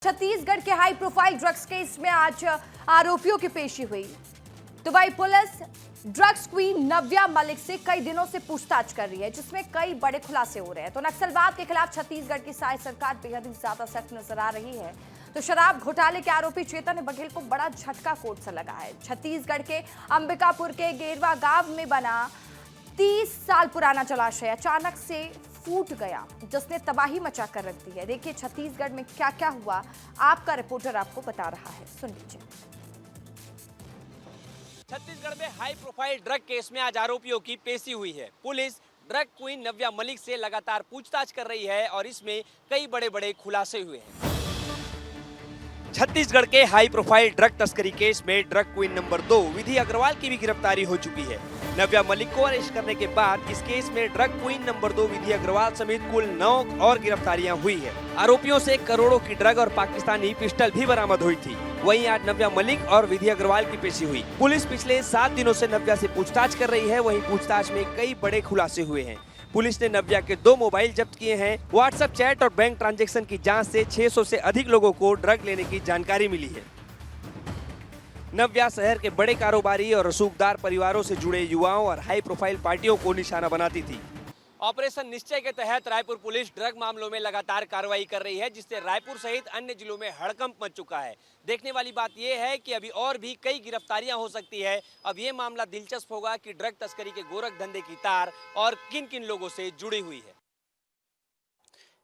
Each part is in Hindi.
छत्तीसगढ़ के हाई प्रोफाइल ड्रग्स केस में आज आरोपियों की पेशी हुई। दुबई पुलिस ड्रग्स क्वीन नव्या मलिक से कई दिनों से पूछताछ कर रही है, जिसमें कई बड़े खुलासे हो रहे हैं। तो नक्सलवाद के खिलाफ छत्तीसगढ़ की साय सरकार बेहद ही ज्यादा सख्त नजर आ रही है। तो शराब घोटाले के आरोपी चेतन बघेल को बड़ा झटका कोर्ट से लगा है। छत्तीसगढ़ के अंबिकापुर के गेरवा गांव में बना 30 साल पुराना जलाशय अचानक से फूट गया, जिसने तबाही मचा कर रख दी है। देखिए छत्तीसगढ़ में क्या क्या हुआ, आपका रिपोर्टर आपको बता रहा है, सुन लीजिए। छत्तीसगढ़ में हाई प्रोफाइल ड्रग केस में आज आरोपियों की पेशी हुई है। पुलिस ड्रग क्वीन नव्या मलिक से लगातार पूछताछ कर रही है और इसमें कई बड़े बड़े खुलासे हुए हैं। छत्तीसगढ़ के हाई प्रोफाइल ड्रग तस्करी केस में ड्रग क्वीन नंबर 2 विधि अग्रवाल की भी गिरफ्तारी हो चुकी है। नव्या मलिक को अरेस्ट करने के बाद इस केस में ड्रग क्वीन नंबर 2 विधि अग्रवाल समेत कुल 9 और गिरफ्तारियां हुई है। आरोपियों से करोड़ों की ड्रग और पाकिस्तानी पिस्टल भी बरामद हुई थी। वहीं आज नव्या मलिक और विधि अग्रवाल की पेशी हुई। पुलिस पिछले 7 दिनों से नव्या से पूछताछ कर रही है। वहीं पूछताछ में कई बड़े खुलासे हुए हैं। पुलिस ने नव्या के 2 मोबाइल जब्त किए हैं। व्हाट्सएप चैट और बैंक ट्रांजैक्शन की जांच से 600 से अधिक लोगों को ड्रग लेने की जानकारी मिली है। नव्या शहर के बड़े कारोबारी और रसूखदार परिवारों से जुड़े युवाओं और हाई प्रोफाइल पार्टियों को निशाना बनाती थी। ऑपरेशन निश्चय के तहत रायपुर पुलिस ड्रग मामलों में लगातार कार्रवाई कर रही है, जिससे रायपुर सहित अन्य जिलों में हड़कंप मच चुका है। देखने वाली बात यह है कि अभी और भी कई गिरफ्तारियां हो सकती है। अब ये मामला दिलचस्प होगा कि ड्रग तस्करी के गोरख धंधे की तार और किन किन लोगों से जुड़ी हुई है।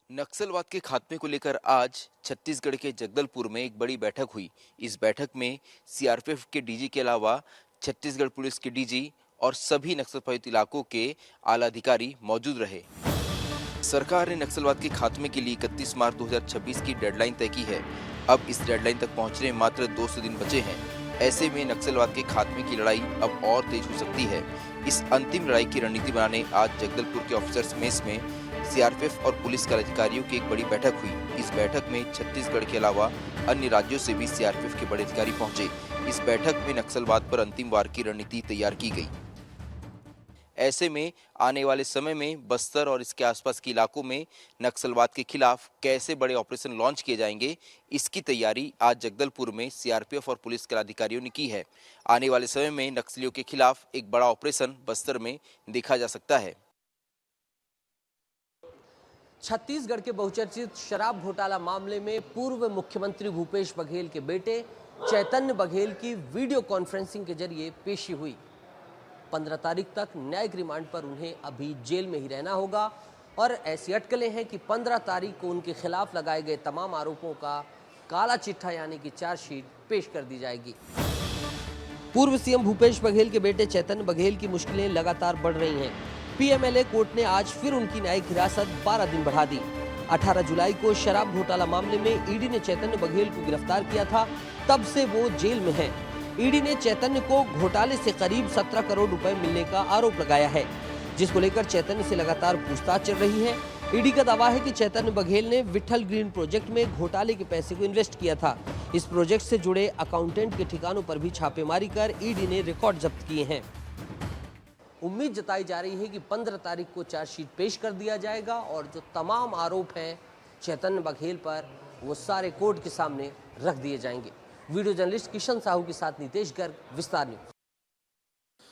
नक्सलवाद के खात्मे को लेकर आज छत्तीसगढ़ के जगदलपुर में एक बड़ी बैठक हुई। इस बैठक में सीआरपीएफ के डीजी के अलावा छत्तीसगढ़ पुलिस के डीजी और सभी नक्सल प्रभावित इलाकों के आला अधिकारी मौजूद रहे। सरकार ने नक्सलवाद के खात्मे के लिए 31 मार्च 2026 की डेडलाइन तय की है। अब इस डेडलाइन तक पहुंचने में मात्र 200 दिन बचे हैं। ऐसे में नक्सलवाद के खात्मे की लड़ाई अब और तेज हो सकती है। इस अंतिम लड़ाई की रणनीति बनाने आज जगदलपुर के ऑफिसर्स मेस में सीआरपीएफ और पुलिस के अधिकारियों की एक बड़ी बैठक हुई। इस बैठक में छत्तीसगढ़ के अलावा अन्य राज्यों से भी सीआरपीएफ के बड़े अधिकारी पहुंचे। इस बैठक में नक्सलवाद पर अंतिम वार की रणनीति तैयार की गई। ऐसे में आने वाले समय में बस्तर और इसके आसपास के इलाकों में नक्सलवाद के खिलाफ कैसे बड़े ऑपरेशन लॉन्च किए जाएंगे, इसकी तैयारी आज जगदलपुर में सीआरपीएफ और पुलिस के अधिकारियों ने की है। आने वाले समय में नक्सलियों के खिलाफ एक बड़ा ऑपरेशन बस्तर में देखा जा सकता है। छत्तीसगढ़ के बहुचर्चित शराब घोटाला मामले में पूर्व मुख्यमंत्री भूपेश बघेल के बेटे चैतन्य बघेल की वीडियो कॉन्फ्रेंसिंग के जरिए पेशी हुई। 15 तारीख तक न्यायिक रिमांड पर उन्हें अभी जेल में ही रहना होगा और ऐसी अटकलें हैं कि 15 तारीख को उनके खिलाफ लगाए गए तमाम आरोपों का काला चिट्ठा यानी कि चार्जशीट पेश कर दी जाएगी। पूर्व सीएम भूपेश बघेल के बेटे चैतन्य बघेल की मुश्किलें लगातार बढ़ रही हैं। पीएमएलए कोर्ट ने आज फिर उनकी न्यायिक हिरासत 12 दिन बढ़ा दी। 18 जुलाई को शराब घोटाला मामले में ईडी ने चैतन्य बघेल को गिरफ्तार किया था, तब से वो जेल में है। ईडी ने चैतन्य को घोटाले से करीब 17 करोड़ रुपए मिलने का आरोप लगाया है, जिसको लेकर चैतन्य से लगातार पूछताछ चल रही है। ईडी का दावा है कि चैतन्य बघेल ने विठल ग्रीन प्रोजेक्ट में घोटाले के पैसे को इन्वेस्ट किया था। इस प्रोजेक्ट से जुड़े अकाउंटेंट के ठिकानों पर भी छापेमारी कर ईडी ने रिकॉर्ड जब्त किए हैं। उम्मीद जताई जा रही है कि 15 तारीख को चार्जशीट पेश कर दिया जाएगा और जो तमाम आरोप हैं चैतन्य बघेल पर, वो सारे कोर्ट के सामने रख दिए जाएंगे। वीडियो जर्नलिस्ट किशन साहू के साथ नितेश गर्ग, विस्तार न्यूज।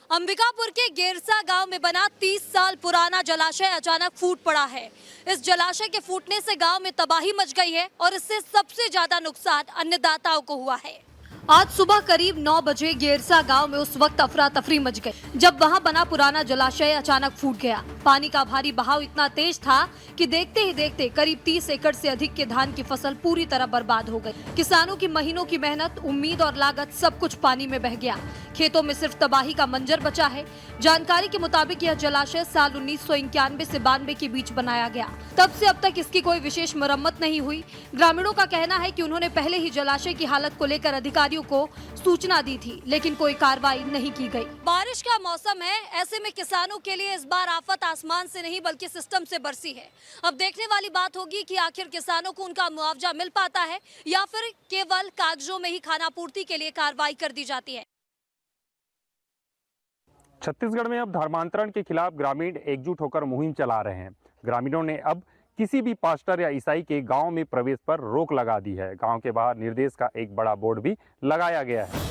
अंबिकापुर के गेरसा गांव में बना 30 साल पुराना जलाशय अचानक फूट पड़ा है। इस जलाशय के फूटने से गांव में तबाही मच गई है और इससे सबसे ज्यादा नुकसान अन्नदाताओं को हुआ है। आज सुबह करीब 9 बजे गेरसा गांव में उस वक्त अफरा तफरी मच गई जब वहां बना पुराना जलाशय अचानक फूट गया। पानी का भारी बहाव इतना तेज था कि देखते ही देखते करीब 30 एकड़ से अधिक के धान की फसल पूरी तरह बर्बाद हो गई। किसानों की महीनों की मेहनत, उम्मीद और लागत सब कुछ पानी में बह गया। खेतों में सिर्फ तबाही का मंजर बचा है। जानकारी के मुताबिक यह जलाशय साल 1991 से 92 के बीच बनाया गया। तब से अब तक इसकी कोई विशेष मरम्मत नहीं हुई। ग्रामीणों का कहना है कि उन्होंने पहले ही जलाशय की हालत को लेकर अधिकारियों को सूचना दी थी, लेकिन कोई कार्रवाई नहीं की गई। बारिश का मौसम है, ऐसे में किसानों के लिए इस बार आफत आसमान से नहीं बल्कि सिस्टम से बरसी है। अब देखने वाली बात होगी कि आखिर किसानों को उनका मुआवजा मिल पाता है या फिर केवल कागजों में ही खानापूर्ति के लिए कार्रवाई कर दी जाती है। छत्तीसगढ़ में अब धर्मांतरण के खिलाफ ग्रामीण एकजुट होकर मुहिम चला रहे हैं। ग्रामीणों ने अब किसी भी पास्टर या ईसाई के गांव में प्रवेश पर रोक लगा दी है। गांव के बाहर निर्देश का एक बड़ा बोर्ड भी लगाया गया है।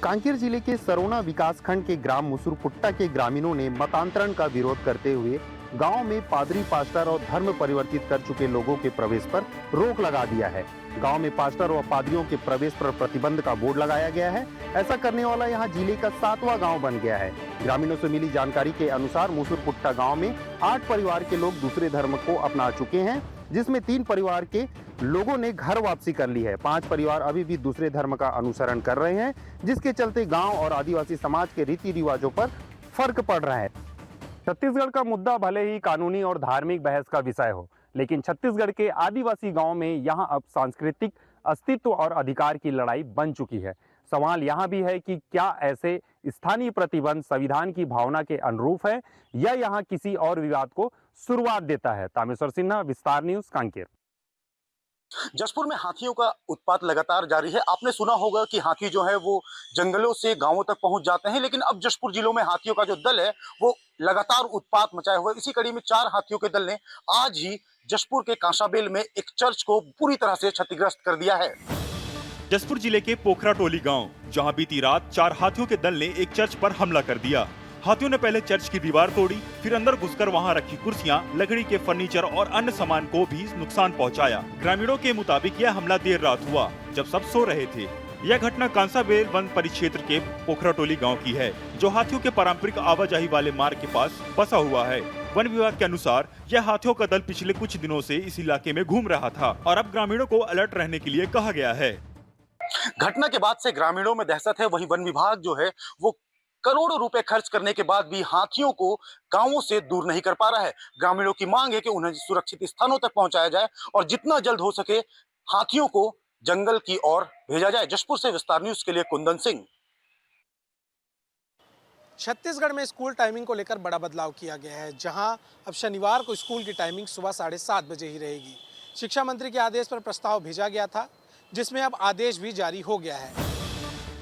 कांकेर जिले के सरोना विकासखंड के ग्राम मुसुरपुट्टा के ग्रामीणों ने मतांतरण का विरोध करते हुए गांव में पादरी, पास्टर और धर्म परिवर्तित कर चुके लोगों के प्रवेश पर रोक लगा दिया है। गांव में पास्टर और पादरियों के प्रवेश पर प्रतिबंध का बोर्ड लगाया गया है। ऐसा करने वाला यहां जिले का 7वां गांव बन गया है। ग्रामीणों से मिली जानकारी के अनुसार मुसुरपुट्टा गांव में 8 परिवार के लोग दूसरे धर्म को अपना चुके हैं, जिसमें 3 परिवार के लोगों ने घर वापसी कर ली है। 5 परिवार अभी भी दूसरे धर्म का अनुसरण कर रहे हैं, जिसके चलते गांव और आदिवासी समाज के रीति रिवाजों पर फर्क पड़ रहा है। छत्तीसगढ़ का मुद्दा भले ही कानूनी और धार्मिक बहस का विषय हो, लेकिन छत्तीसगढ़ के आदिवासी गांव में यहां अब सांस्कृतिक अस्तित्व और अधिकार की लड़ाई बन चुकी है। सवाल यहां भी है कि क्या ऐसे स्थानीय प्रतिबंध संविधान की भावना के अनुरूप है या यहां किसी और विवाद को शुरुआत देता है। तामेश्वर सिन्हा, विस्तार न्यूज, कांकेर। जशपुर में हाथियों का उत्पात लगातार जारी है। आपने सुना होगा कि हाथी जो है वो जंगलों से गांवों तक पहुंच जाते हैं, लेकिन अब जशपुर जिलों में हाथियों का जो दल है वो लगातार उत्पात मचाए हुए। इसी कड़ी में 4 हाथियों के दल ने आज ही जशपुर के कांसाबेल में एक चर्च को पूरी तरह से क्षतिग्रस्त कर दिया है। जशपुर जिले के पोखरा टोली गांव, जहां बीती रात 4 हाथियों के दल ने एक चर्च पर हमला कर दिया। हाथियों ने पहले चर्च की दीवार तोड़ी, फिर अंदर घुसकर वहां रखी कुर्सियां, लकड़ी के फर्नीचर और अन्य सामान को भी नुकसान पहुंचाया। ग्रामीणों के मुताबिक यह हमला देर रात हुआ, जब सब सो रहे थे। यह घटना कांसाबेल वन परिक्षेत्र के पोखरा टोली गाँव की है, जो हाथियों के पारंपरिक आवाजाही वाले मार्ग के पास बसा हुआ है। वन विभाग के अनुसार यह हाथियों का दल पिछले कुछ दिनों से इस इलाके में घूम रहा था और अब ग्रामीणों को अलर्ट रहने के लिए कहा गया है। घटना के बाद से ग्रामीणों में दहशत है। वहीं वन विभाग जो है वो करोड़ों रुपए खर्च करने के बाद भी हाथियों को गांवों से दूर नहीं कर पा रहा है। ग्रामीणों की मांग है कि उन्हें सुरक्षित स्थानों तक पहुंचाया जाए और जितना जल्द हो सके हाथियों को जंगल की ओर भेजा जाए। जशपुर से विस्तार न्यूज के लिए कुंदन सिंह। छत्तीसगढ़ में स्कूल टाइमिंग को लेकर बड़ा बदलाव किया गया है, जहां अब शनिवार को स्कूल की टाइमिंग सुबह 7:30 बजे ही रहेगी। शिक्षा मंत्री के आदेश पर प्रस्ताव भेजा गया था, जिसमें अब आदेश भी जारी हो गया है।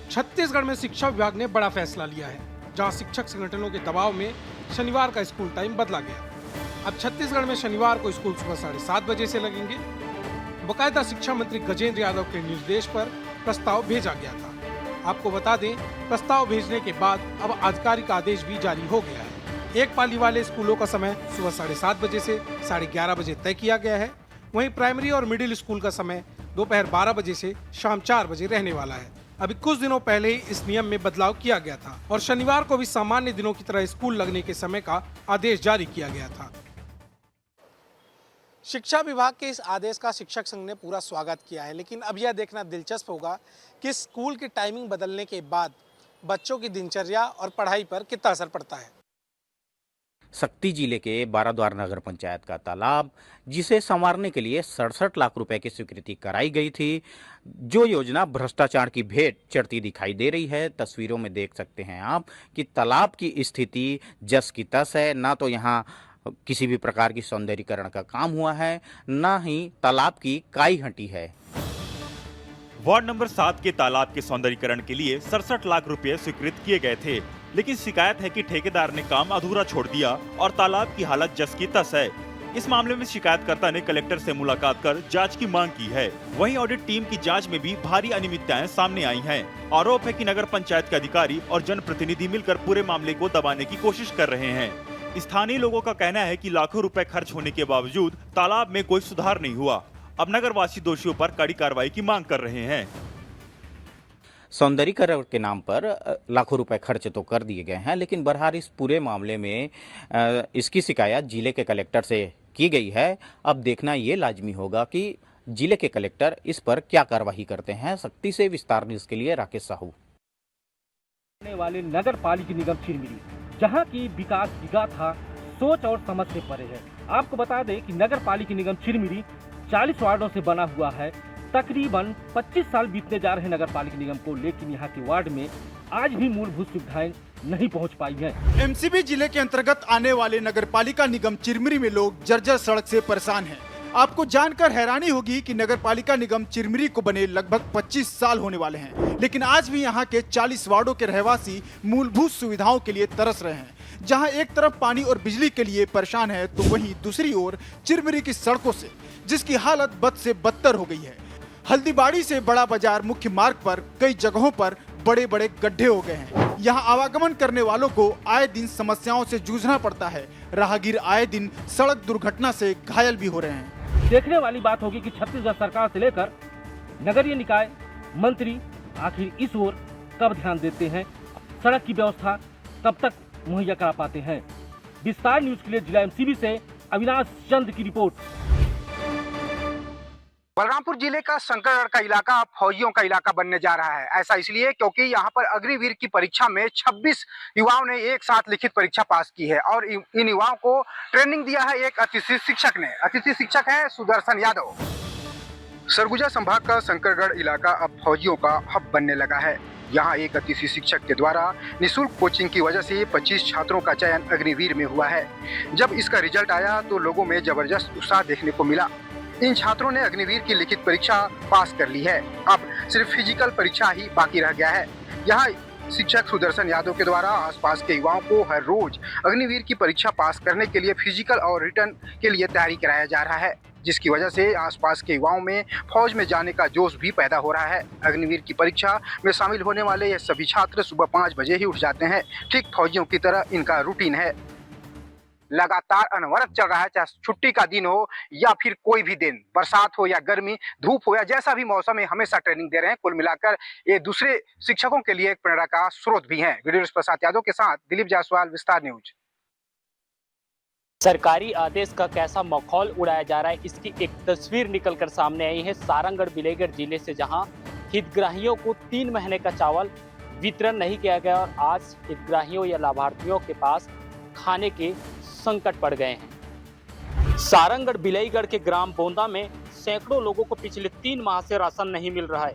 छत्तीसगढ़ में शिक्षा विभाग ने बड़ा फैसला लिया है, जहां शिक्षक संगठनों के दबाव में शनिवार का स्कूल टाइम बदला गया। अब छत्तीसगढ़ में शनिवार को स्कूल सुबह 7:30 बजे से लगेंगे। बकायदा शिक्षा मंत्री गजेंद्र यादव के निर्देश पर प्रस्ताव भेजा गया था। आपको बता दें, प्रस्ताव भेजने के बाद अब आधिकारिक आदेश भी जारी हो गया है। एक पाली वाले स्कूलों का समय सुबह 7:30 बजे से 11:30 बजे तय किया गया है। वहीं प्राइमरी और मिडिल स्कूल का समय दोपहर 12 बजे से शाम 4 बजे रहने वाला है। अभी कुछ दिनों पहले ही इस नियम में बदलाव किया गया था और शनिवार को भी सामान्य दिनों की तरह स्कूल लगने के समय का आदेश जारी किया गया था। शिक्षा विभाग के इस आदेश का शिक्षक संघ ने पूरा स्वागत किया है, लेकिन अब यह देखना दिलचस्प होगा कि स्कूल की टाइमिंग बदलने के बाद बच्चों की दिनचर्या और पढ़ाई पर कितना असर पड़ता है। सक्ती जिले के बाराद्वार नगर पंचायत का तालाब, जिसे संवारने के लिए 67 लाख रुपए की स्वीकृति कराई गई थी, जो योजना भ्रष्टाचार की भेंट चढ़ती दिखाई दे रही है। तस्वीरों में देख सकते हैं आप कि तालाब की स्थिति जस की तस है। ना तो यहाँ किसी भी प्रकार की सौंदर्यीकरण का काम हुआ है, ना ही तालाब की काई हटी है। वार्ड नंबर 7 के तालाब के सौंदर्यीकरण के लिए 67 लाख रुपए स्वीकृत किए गए थे, लेकिन शिकायत है कि ठेकेदार ने काम अधूरा छोड़ दिया और तालाब की हालत जस की तस है। इस मामले में शिकायतकर्ता ने कलेक्टर से मुलाकात कर जांच की मांग की है। वहीं ऑडिट टीम की जांच में भी भारी अनियमितताएं सामने आई हैं। आरोप है कि नगर पंचायत के अधिकारी और जनप्रतिनिधि मिलकर पूरे मामले को दबाने की कोशिश कर रहे हैं। स्थानीय लोगों का कहना है कि लाखों रुपए खर्च होने के बावजूद तालाब में कोई सुधार नहीं हुआ। अब नगरवासी दोषियों पर कड़ी कार्रवाई की मांग कर रहे हैं। सौंदर्यीकरण के नाम पर लाखों रुपए खर्च तो कर दिए गए हैं, लेकिन बहरहाल इस पूरे मामले में इसकी शिकायत जिले के कलेक्टर से की गई है। अब देखना ये लाजमी होगा कि जिले के कलेक्टर इस पर क्या कार्रवाई करते हैं। सक्ती से विस्तार न्यूज के लिए राकेश साहू। वाले नगर पालिका निगम चिरमिरी, जहां की विकास की गाथा सोच और समझ से परे है। आपको बता दें कि नगर पालिका निगम चिरमिरी 40 वार्डों से बना हुआ है। तकरीबन 25 साल बीतने जा रहे नगर पालिका निगम को, लेकिन यहाँ के वार्ड में आज भी मूलभूत सुविधाएं नहीं पहुँच पाई हैं। एमसीबी जिले के अंतर्गत आने वाले नगर पालिका निगम चिरमिरी में लोग जर्जर सड़क से परेशान हैं। आपको जानकर हैरानी होगी कि नगर पालिका निगम चिरमिरी को बने लगभग 25 साल होने वाले हैं, लेकिन आज भी यहाँ के 40 वार्डों के रहवासी मूलभूत सुविधाओं के लिए तरस रहे हैं। जहाँ एक तरफ पानी और बिजली के लिए परेशान है, तो वहीं दूसरी ओर चिरमिरी की सड़कों से, जिसकी हालत बद से बदतर हो गई है। हल्दीबाड़ी से बड़ा बाजार मुख्य मार्ग पर कई जगहों पर बड़े बड़े गड्ढे हो गए हैं। यहाँ आवागमन करने वालों को आए दिन समस्याओं से जूझना पड़ता है। राहगीर आए दिन सड़क दुर्घटना से घायल भी हो रहे हैं। देखने वाली बात होगी कि छत्तीसगढ़ सरकार से लेकर नगरीय निकाय मंत्री आखिर इस ओर कब ध्यान देते हैं, सड़क की व्यवस्था कब तक मुहैया करा पाते हैं। विस्तार न्यूज के लिए जिला एमसीबी से अविनाश चंद की रिपोर्ट। बलरामपुर जिले का शंकरगढ़ का इलाका अब फौजियों का इलाका बनने जा रहा है। ऐसा इसलिए क्योंकि यहाँ पर अग्निवीर की परीक्षा में 26 युवाओं ने एक साथ लिखित परीक्षा पास की है और इन युवाओं को ट्रेनिंग दिया है एक अतिथि शिक्षक ने। अतिथि शिक्षक है सुदर्शन यादव। सरगुजा संभाग का शंकरगढ़ इलाका अब फौजियों का हब बनने लगा है। यहाँ एक अतिथि शिक्षक के द्वारा निःशुल्क कोचिंग की वजह से 25 छात्रों का चयन अग्निवीर में हुआ है। जब इसका रिजल्ट आया तो लोगों में जबरदस्त उत्साह देखने को मिला। इन छात्रों ने अग्निवीर की लिखित परीक्षा पास कर ली है। अब सिर्फ फिजिकल परीक्षा ही बाकी रह गया है। यहाँ शिक्षक सुदर्शन यादव के द्वारा आसपास के युवाओं को हर रोज अग्निवीर की परीक्षा पास करने के लिए फिजिकल और रिटर्न के लिए तैयारी कराया जा रहा है, जिसकी वजह से आसपास के युवाओं में फौज में जाने का जोश भी पैदा हो रहा है। अग्निवीर की परीक्षा में शामिल होने वाले ये सभी छात्र सुबह 5 बजे ही उठ जाते हैं। ठीक फौजियों की तरह इनका रूटीन है। लगातार अनवरत चल रहा है, चाहे छुट्टी का दिन हो या फिर कोई भी दिन, बरसात हो या गर्मी, धूप हो या जैसा भी मौसम है, हमेशा ट्रेनिंग दे रहे हैं। कुल मिलाकर ये दूसरे शिक्षकों के लिए एक प्रेरणा का स्रोत भी है। वीडियो प्रसाद यादव के साथ दिलीप जायसवाल, विस्तार न्यूज। सरकारी आदेश का कैसा मखौल उड़ाया जा रहा है, इसकी एक तस्वीर निकलकर सामने आई है सारंगढ़ बिलेगढ़ जिले से, जहां हितग्राहियों को 3 महीने का चावल वितरण नहीं किया गया और आज हितग्राहियों या लाभार्थियों के पास खाने के संकट पड़ गए हैं। सारंगढ़ बिलेगढ़ के ग्राम बोंदा में सैकड़ों लोगों को पिछले 3 माह से राशन नहीं मिल रहा है।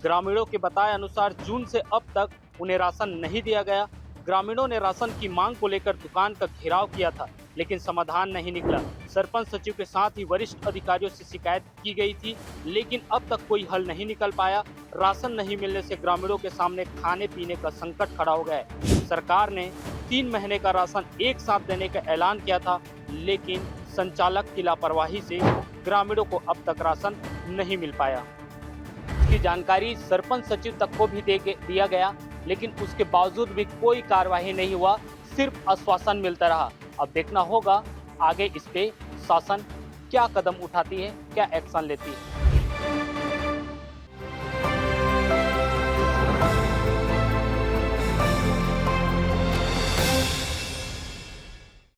ग्रामीणों के बताए अनुसार जून से अब तक उन्हें राशन नहीं दिया गया। ग्रामीणों ने राशन की मांग को लेकर दुकान का घेराव किया था, लेकिन समाधान नहीं निकला। सरपंच सचिव के साथ ही वरिष्ठ अधिकारियों से शिकायत की गई थी, लेकिन अब तक कोई हल नहीं निकल पाया। राशन नहीं मिलने से ग्रामीणों के सामने खाने पीने का संकट खड़ा हो गया है। सरकार ने 3 महीने का राशन एक साथ देने का ऐलान किया था, लेकिन संचालक की लापरवाही से ग्रामीणों को अब तक राशन नहीं मिल पाया। इसकी जानकारी सरपंच सचिव तक को भी दिया गया, लेकिन उसके बावजूद भी कोई कार्यवाही नहीं हुआ, सिर्फ आश्वासन मिलता रहा। अब देखना होगा आगे इस पे शासन क्या कदम उठाती है, क्या एक्शन लेती है।